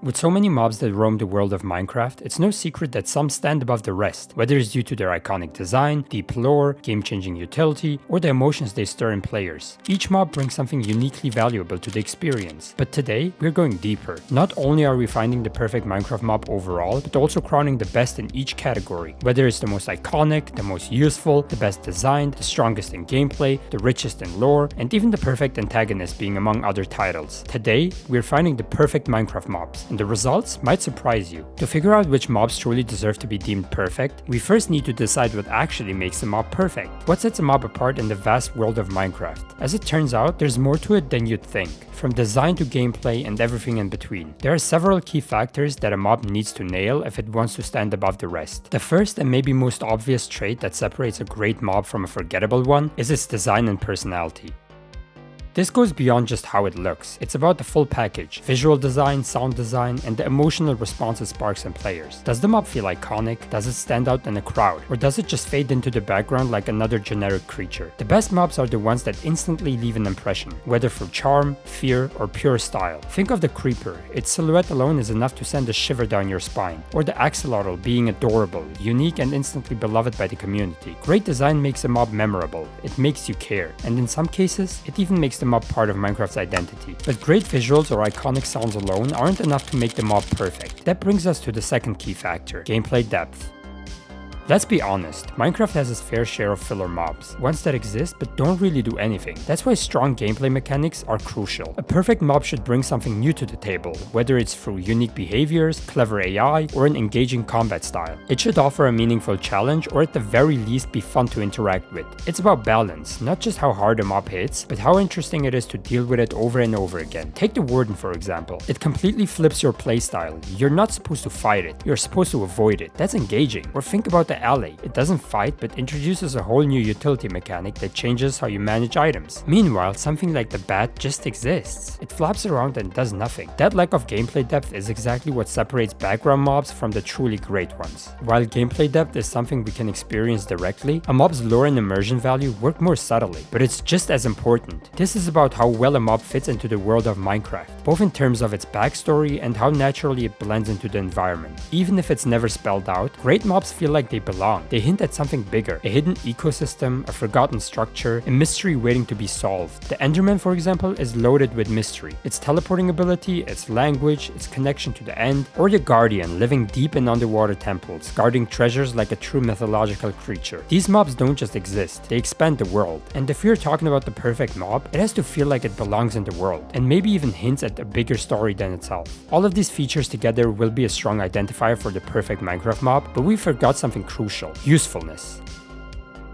With so many mobs that roam the world of Minecraft, it's no secret that some stand above the rest, whether it's due to their iconic design, deep lore, game-changing utility, or the emotions they stir in players. Each mob brings something uniquely valuable to the experience. But today, we're going deeper. Not only are we finding the perfect Minecraft mob overall, but also crowning the best in each category, whether it's the most iconic, the most useful, the best designed, the strongest in gameplay, the richest in lore, and even the perfect antagonist being among other titles. Today, we're finding the perfect Minecraft mobs, and the results might surprise you. To figure out which mobs truly deserve to be deemed perfect, we first need to decide what actually makes a mob perfect. What sets a mob apart in the vast world of Minecraft? As it turns out, there's more to it than you'd think, from design to gameplay and everything in between. There are several key factors that a mob needs to nail if it wants to stand above the rest. The first and maybe most obvious trait that separates a great mob from a forgettable one is its design and personality. This goes beyond just how it looks, it's about the full package: visual design, sound design, and the emotional response it sparks in players. Does the mob feel iconic? Does it stand out in a crowd? Or does it just fade into the background like another generic creature? The best mobs are the ones that instantly leave an impression, whether for charm, fear, or pure style. Think of the Creeper. Its silhouette alone is enough to send a shiver down your spine. Or the Axolotl being adorable, unique, and instantly beloved by the community. Great design makes a mob memorable, it makes you care, and in some cases, it even makes the mob part of Minecraft's identity. But great visuals or iconic sounds alone aren't enough to make the mob perfect. That brings us to the second key factor: gameplay depth. Let's be honest, Minecraft has its fair share of filler mobs, ones that exist but don't really do anything. That's why strong gameplay mechanics are crucial. A perfect mob should bring something new to the table, whether it's through unique behaviors, clever AI, or an engaging combat style. It should offer a meaningful challenge, or at the very least be fun to interact with. It's about balance, not just how hard a mob hits, but how interesting it is to deal with it over and over again. Take the Warden for example. It completely flips your playstyle. You're not supposed to fight it, you're supposed to avoid it. That's engaging. Or think about the Alley. It doesn't fight but introduces a whole new utility mechanic that changes how you manage items. Meanwhile, something like the Bat just exists. It flaps around and does nothing. That lack of gameplay depth is exactly what separates background mobs from the truly great ones. While gameplay depth is something we can experience directly, a mob's lore and immersion value work more subtly, but it's just as important. This is about how well a mob fits into the world of Minecraft, both in terms of its backstory and how naturally it blends into the environment. Even if it's never spelled out, great mobs feel like they belong. They hint at something bigger, a hidden ecosystem, a forgotten structure, a mystery waiting to be solved. The Enderman, for example, is loaded with mystery. Its teleporting ability, its language, its connection to the end, or the Guardian living deep in underwater temples, guarding treasures like a true mythological creature. These mobs don't just exist, they expand the world. And if you're talking about the perfect mob, it has to feel like it belongs in the world, and maybe even hints at a bigger story than itself. All of these features together will be a strong identifier for the perfect Minecraft mob, but we forgot something crucial: usefulness.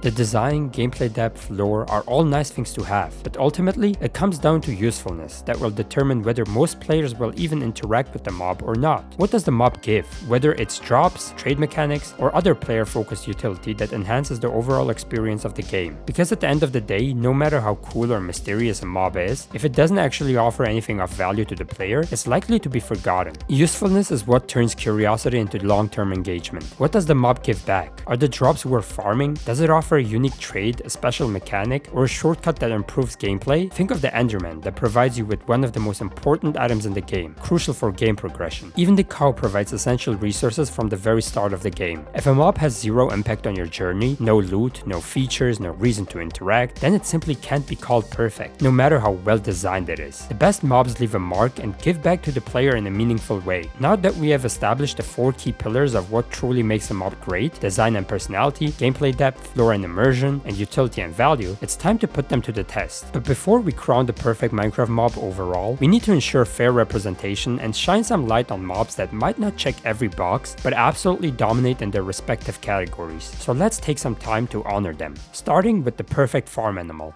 The design, gameplay depth, lore are all nice things to have, but ultimately it comes down to usefulness that will determine whether most players will even interact with the mob or not. What does the mob give? Whether it's drops, trade mechanics, or other player-focused utility that enhances the overall experience of the game. Because at the end of the day, no matter how cool or mysterious a mob is, if it doesn't actually offer anything of value to the player, it's likely to be forgotten. Usefulness is what turns curiosity into long-term engagement. What does the mob give back? Are the drops worth farming? Does it offer a unique trade, a special mechanic, or a shortcut that improves gameplay? Think of the Enderman that provides you with one of the most important items in the game, crucial for game progression. Even the cow provides essential resources from the very start of the game. If a mob has zero impact on your journey, no loot, no features, no reason to interact, then it simply can't be called perfect, no matter how well designed it is. The best mobs leave a mark and give back to the player in a meaningful way. Now that we have established the 4 key pillars of what truly makes a mob great: design and personality, gameplay depth, lore and immersion, and utility and value, it's time to put them to the test. But before we crown the perfect Minecraft mob overall, we need to ensure fair representation and shine some light on mobs that might not check every box, but absolutely dominate in their respective categories. So let's take some time to honor them, starting with the perfect farm animal.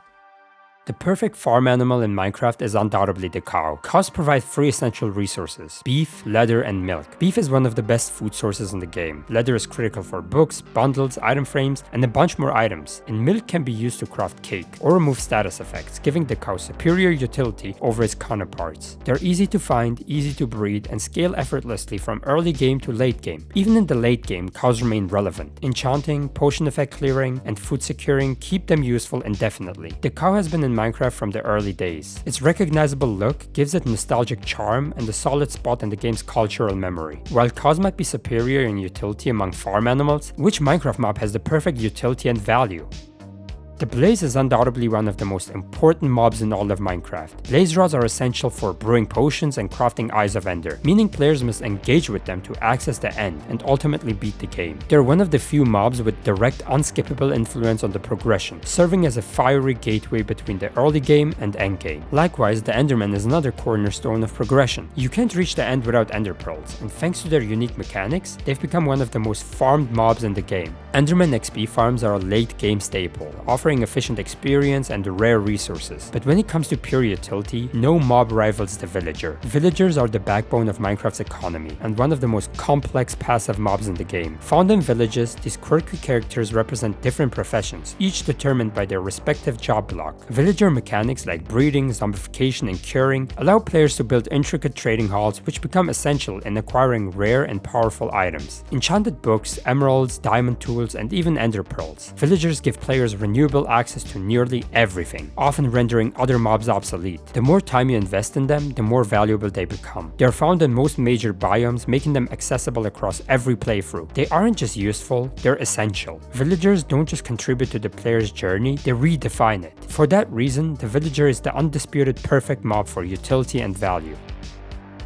The perfect farm animal in Minecraft is undoubtedly the cow. Cows provide 3 essential resources: beef, leather, and milk. Beef is one of the best food sources in the game. Leather is critical for books, bundles, item frames, and a bunch more items. And milk can be used to craft cake or remove status effects, giving the cow superior utility over its counterparts. They're easy to find, easy to breed, and scale effortlessly from early game to late game. Even in the late game, cows remain relevant. Enchanting, potion effect clearing, and food securing keep them useful indefinitely. The cow has been in Minecraft from the early days. Its recognizable look gives it nostalgic charm and a solid spot in the game's cultural memory. While cows might be superior in utility among farm animals, which Minecraft mob has the perfect utility and value? The blaze is undoubtedly one of the most important mobs in all of Minecraft. Blaze rods are essential for brewing potions and crafting Eyes of Ender, meaning players must engage with them to access the end and ultimately beat the game. They're one of the few mobs with direct unskippable influence on the progression, serving as a fiery gateway between the early game and end game. Likewise, the Enderman is another cornerstone of progression. You can't reach the end without Ender Pearls, and thanks to their unique mechanics, they've become one of the most farmed mobs in the game. Enderman XP farms are a late game staple, offering efficient experience and rare resources. But when it comes to pure utility, no mob rivals the villager. Villagers are the backbone of Minecraft's economy, and one of the most complex passive mobs in the game. Found in villages, these quirky characters represent different professions, each determined by their respective job block. Villager mechanics like breeding, zombification, and curing allow players to build intricate trading halls which become essential in acquiring rare and powerful items. Enchanted books, emeralds, diamond tools, and even ender pearls. Villagers give players renewable access to nearly everything, often rendering other mobs obsolete. The more time you invest in them, the more valuable they become. They are found in most major biomes, making them accessible across every playthrough. They aren't just useful, they're essential. Villagers don't just contribute to the player's journey, they redefine it. For that reason, the villager is the undisputed perfect mob for utility and value.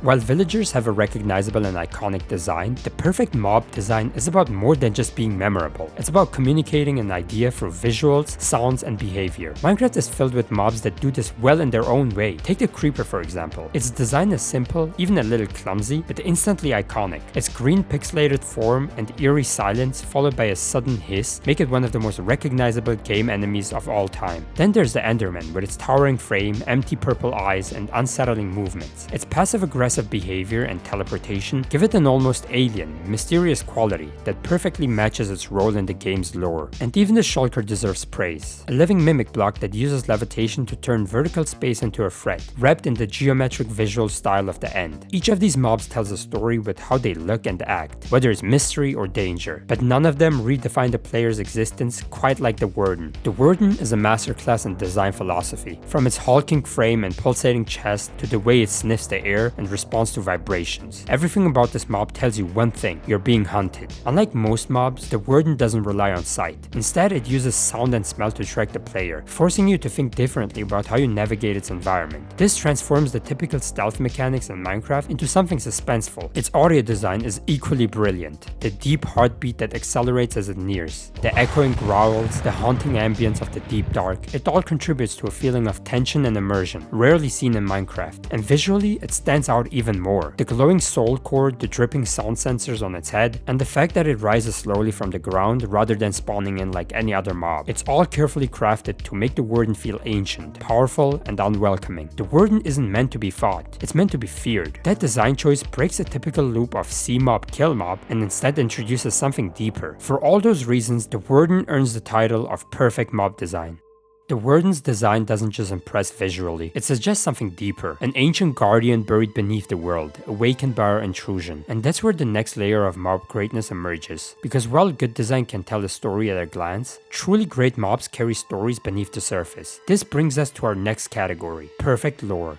While villagers have a recognizable and iconic design, the perfect mob design is about more than just being memorable. It's about communicating an idea through visuals, sounds, and behavior. Minecraft is filled with mobs that do this well in their own way. Take the creeper for example. Its design is simple, even a little clumsy, but instantly iconic. Its green pixelated form and eerie silence followed by a sudden hiss make it one of the most recognizable game enemies of all time. Then there's the Enderman with its towering frame, empty purple eyes, and unsettling movements. Its passive-aggressive behavior and teleportation give it an almost alien, mysterious quality that perfectly matches its role in the game's lore. And even the shulker deserves praise. A living mimic block that uses levitation to turn vertical space into a threat, wrapped in the geometric visual style of the end. Each of these mobs tells a story with how they look and act, whether it's mystery or danger, but none of them redefine the player's existence quite like the Warden. The Warden is a masterclass in design philosophy, from its hulking frame and pulsating chest to the way it sniffs the air and responds to vibrations. Everything about this mob tells you one thing: you're being hunted. Unlike most mobs, the Warden doesn't rely on sight. Instead, it uses sound and smell to track the player, forcing you to think differently about how you navigate its environment. This transforms the typical stealth mechanics in Minecraft into something suspenseful. Its audio design is equally brilliant. The deep heartbeat that accelerates as it nears, the echoing growls, the haunting ambience of the deep dark, it all contributes to a feeling of tension and immersion, rarely seen in Minecraft. And visually, it stands out even more. The glowing soul core, the dripping sound sensors on its head, and the fact that it rises slowly from the ground rather than spawning in like any other mob. It's all carefully crafted to make the Warden feel ancient, powerful, and unwelcoming. The Warden isn't meant to be fought, it's meant to be feared. That design choice breaks a typical loop of see mob, kill mob, and instead introduces something deeper. For all those reasons, the Warden earns the title of perfect mob design. The Warden's design doesn't just impress visually, it suggests something deeper, an ancient guardian buried beneath the world, awakened by our intrusion. And that's where the next layer of mob greatness emerges. Because while good design can tell a story at a glance, truly great mobs carry stories beneath the surface. This brings us to our next category: perfect lore.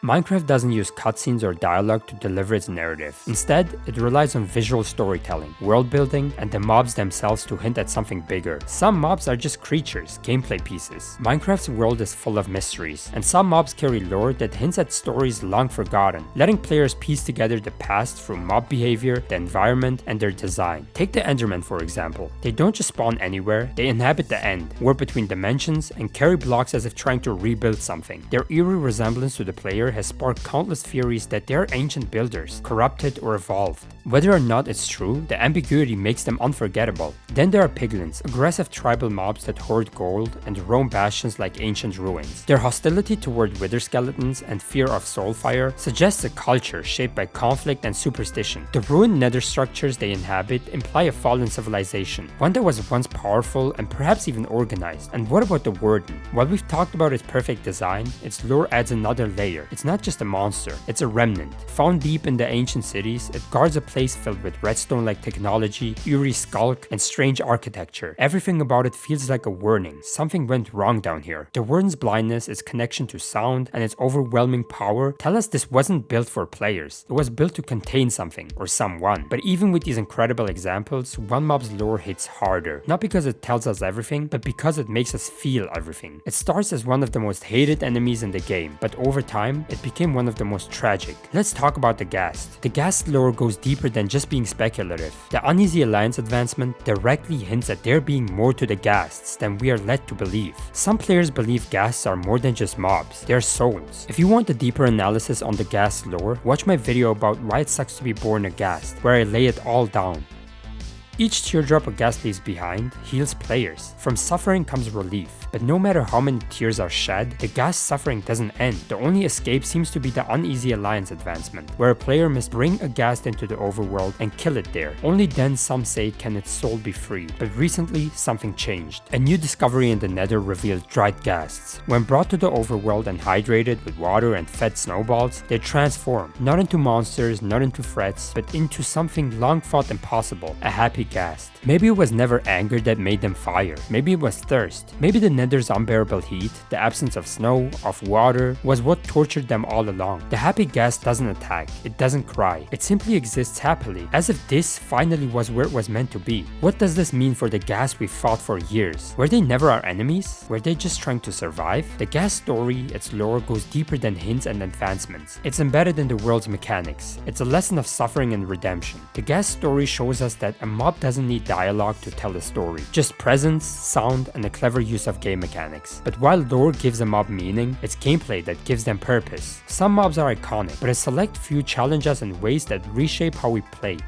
Minecraft doesn't use cutscenes or dialogue to deliver its narrative. Instead, it relies on visual storytelling, world building, and the mobs themselves to hint at something bigger. Some mobs are just creatures, gameplay pieces. Minecraft's world is full of mysteries, and some mobs carry lore that hints at stories long forgotten, letting players piece together the past through mob behavior, the environment, and their design. Take the Enderman for example. They don't just spawn anywhere, they inhabit the end, warp between dimensions, and carry blocks as if trying to rebuild something. Their eerie resemblance to the player has sparked countless theories that they're ancient builders, corrupted or evolved. Whether or not it's true, the ambiguity makes them unforgettable. Then there are piglins, aggressive tribal mobs that hoard gold and roam bastions like ancient ruins. Their hostility toward wither skeletons and fear of soulfire suggests a culture shaped by conflict and superstition. The ruined nether structures they inhabit imply a fallen civilization, one that was once powerful and perhaps even organized. And what about the Warden? While we've talked about its perfect design, its lore adds another layer. It's It's not just a monster, it's a remnant. Found deep in the ancient cities, it guards a place filled with redstone-like technology, eerie skulk, and strange architecture. Everything about it feels like a warning. Something went wrong down here. The warden's blindness, its connection to sound, and its overwhelming power tell us this wasn't built for players. It was built to contain something, or someone. But even with these incredible examples, one mob's lore hits harder. Not because it tells us everything, but because it makes us feel everything. It starts as one of the most hated enemies in the game, but over time, it became one of the most tragic. Let's talk about the Ghast. The Ghast lore goes deeper than just being speculative. The Uneasy Alliance advancement directly hints at there being more to the Ghasts than we are led to believe. Some players believe Ghasts are more than just mobs, they're souls. If you want a deeper analysis on the Ghast lore, watch my video about why it sucks to be born a Ghast, where I lay it all down. Each teardrop a Ghast leaves behind heals players. From suffering comes relief, but no matter how many tears are shed, the Ghast suffering doesn't end. The only escape seems to be the Uneasy Alliance advancement, where a player must bring a Ghast into the overworld and kill it there. Only then, some say, can its soul be free. But recently, something changed. A new discovery in the Nether revealed dried Ghasts. When brought to the overworld and hydrated with water and fed snowballs, they transform, not into monsters, not into threats, but into something long thought impossible, a happy Ghast. Maybe it was never anger that made them fire. Maybe it was thirst. Maybe the Nether's unbearable heat, the absence of snow, of water, was what tortured them all along. The happy Ghast doesn't attack. It doesn't cry. It simply exists happily, as if this finally was where it was meant to be. What does this mean for the Ghast we fought for years? Were they never our enemies? Were they just trying to survive? The Ghast story, its lore, goes deeper than hints and advancements. It's embedded in the world's mechanics. It's a lesson of suffering and redemption. The Ghast story shows us that a mob doesn't need dialogue to tell a story, just presence, sound, and a clever use of game mechanics. But while lore gives a mob meaning, it's gameplay that gives them purpose. Some mobs are iconic, but a select few challenge us in ways that reshape how we play.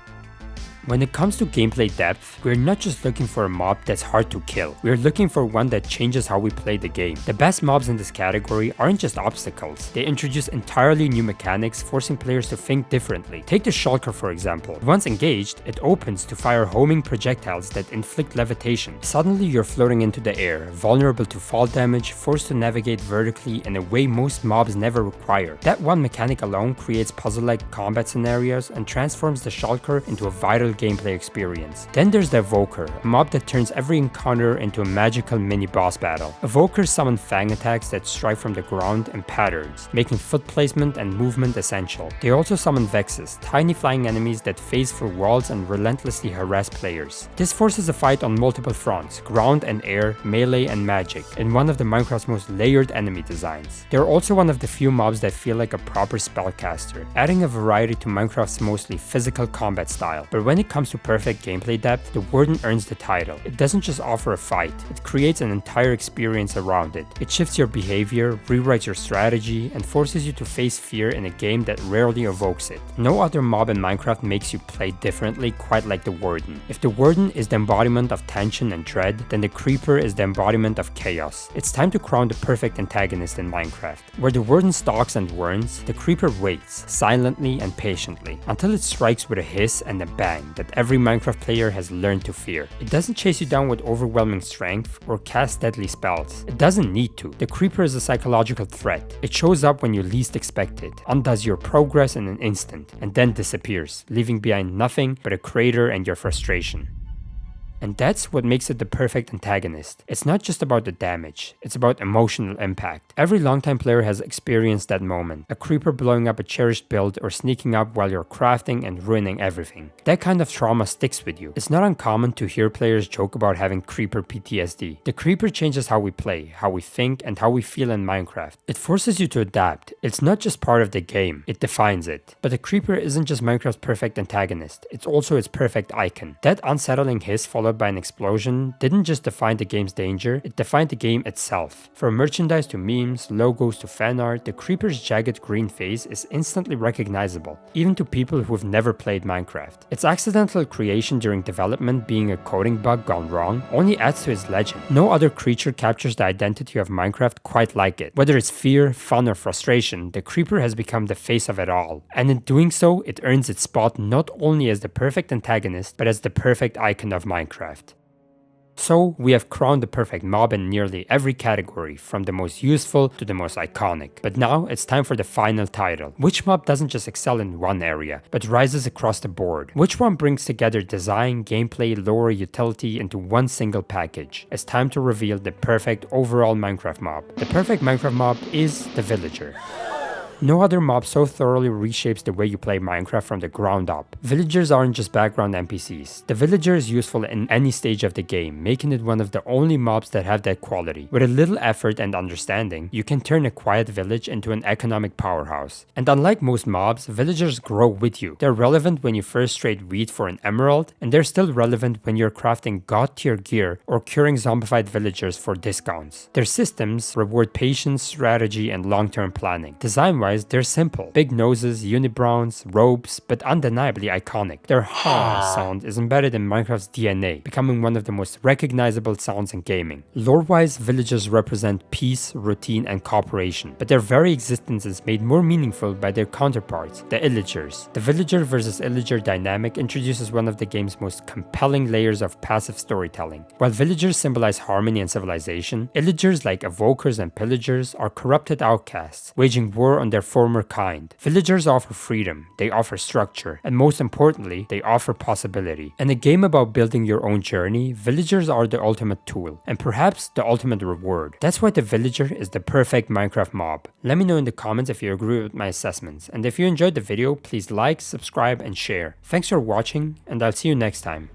When it comes to gameplay depth, we're not just looking for a mob that's hard to kill, we're looking for one that changes how we play the game. The best mobs in this category aren't just obstacles, they introduce entirely new mechanics, forcing players to think differently. Take the Shulker for example. Once engaged, it opens to fire homing projectiles that inflict levitation. Suddenly you're floating into the air, vulnerable to fall damage, forced to navigate vertically in a way most mobs never require. That one mechanic alone creates puzzle-like combat scenarios and transforms the Shulker into a vital gameplay experience. Then there's the Evoker, a mob that turns every encounter into a magical mini boss battle. Evokers summon fang attacks that strike from the ground in patterns, making foot placement and movement essential. They also summon Vexes, tiny flying enemies that phase through walls and relentlessly harass players. This forces a fight on multiple fronts, ground and air, melee and magic, in one of the Minecraft's most layered enemy designs. They're also one of the few mobs that feel like a proper spellcaster, adding a variety to Minecraft's mostly physical combat style. But when it comes to perfect gameplay depth, the Warden earns the title. It doesn't just offer a fight, it creates an entire experience around it. It shifts your behavior, rewrites your strategy, and forces you to face fear in a game that rarely evokes it. No other mob in Minecraft makes you play differently quite like the Warden. If the Warden is the embodiment of tension and dread, then the Creeper is the embodiment of chaos. It's time to crown the perfect antagonist in Minecraft. Where the Warden stalks and warns, the Creeper waits, silently and patiently, until it strikes with a hiss and a bang that every Minecraft player has learned to fear. It doesn't chase you down with overwhelming strength or cast deadly spells. It doesn't need to. The Creeper is a psychological threat. It shows up when you least expect it, undoes your progress in an instant, and then disappears, leaving behind nothing but a crater and your frustration. And that's what makes it the perfect antagonist. It's not just about the damage, it's about emotional impact. Every longtime player has experienced that moment. A creeper blowing up a cherished build or sneaking up while you're crafting and ruining everything. That kind of trauma sticks with you. It's not uncommon to hear players joke about having creeper PTSD. The creeper changes how we play, how we think, and how we feel in Minecraft. It forces you to adapt. It's not just part of the game, it defines it. But the creeper isn't just Minecraft's perfect antagonist, it's also its perfect icon. That unsettling hiss followed by an explosion didn't just define the game's danger, it defined the game itself. From merchandise to memes, logos to fan art, the creeper's jagged green face is instantly recognizable, even to people who've never played Minecraft. Its accidental creation during development, being a coding bug gone wrong, only adds to its legend. No other creature captures the identity of Minecraft quite like it. Whether it's fear, fun, or frustration, the creeper has become the face of it all. And in doing so, it earns its spot not only as the perfect antagonist, but as the perfect icon of Minecraft. So, we have crowned the perfect mob in nearly every category, from the most useful to the most iconic. But now, it's time for the final title. Which mob doesn't just excel in one area, but rises across the board? Which one brings together design, gameplay, lore, utility into one single package? It's time to reveal the perfect overall Minecraft mob. The perfect Minecraft mob is the Villager. No other mob so thoroughly reshapes the way you play Minecraft from the ground up. Villagers aren't just background NPCs. The villager is useful in any stage of the game, making it one of the only mobs that have that quality. With a little effort and understanding, you can turn a quiet village into an economic powerhouse. And unlike most mobs, villagers grow with you. They're relevant when you first trade wheat for an emerald, and they're still relevant when you're crafting god tier gear or curing zombified villagers for discounts. Their systems reward patience, strategy, and long-term planning. Design-wise, they're simple. Big noses, unibrows, robes, but undeniably iconic. Their ha sound is embedded in Minecraft's DNA, becoming one of the most recognizable sounds in gaming. Lore-wise, villagers represent peace, routine, and cooperation, but their very existence is made more meaningful by their counterparts, the Illagers. The villager versus Illager dynamic introduces one of the game's most compelling layers of passive storytelling. While villagers symbolize harmony and civilization, Illagers like evokers and pillagers are corrupted outcasts, waging war on their former kind. Villagers offer freedom, they offer structure, and most importantly, they offer possibility. In a game about building your own journey, villagers are the ultimate tool, and perhaps the ultimate reward. That's why the villager is the perfect Minecraft mob. Let me know in the comments if you agree with my assessments, and if you enjoyed the video, please like, subscribe, and share. Thanks for watching, and I'll see you next time.